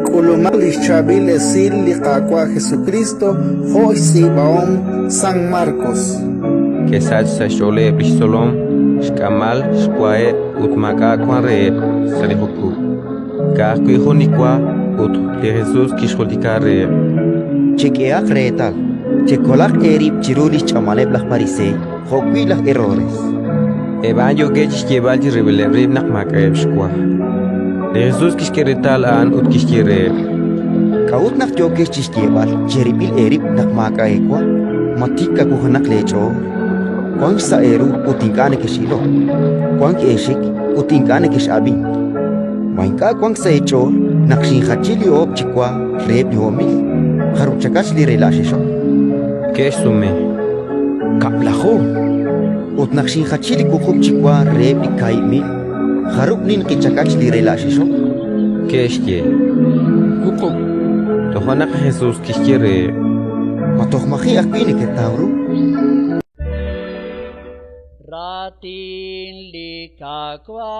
Kulumak Chabil Esil Liqaqua Jesucristo, Joisi Baom San Marcos. Que salsa shole pistolom, shkamal, shkwae, utmaka kware, salehuku. Kakui honikwa, ut de Jesús kisholikare. Chequeak retal, checolak erip chirulis chamaleb las parise, hokwi las errores. Evanyo gech lleval y rebelebrim nak makaeb shkwa. De Jesús kiskeretal an ut kiskere. Kaut nak jokes chiskebal, cheripil erip nak makaekwa, matika kuhanak lecho. Kwang sa eru utingkane kishilo, kwang eshik utingkane kishabin. Wainka kwang sa echo, nakshin hachili op chikwa, rep ni homil, haruchakas li relashisho. Kesh sume. Kaplaho, ut nakshin hachili kukup chikwa, rep ni kaimil, harup nin kichakach li relashisho. Kesh ye. Kukup. Tohanak Jesús kiskere. Matohmahi akpini ketauru. Ratin likakwa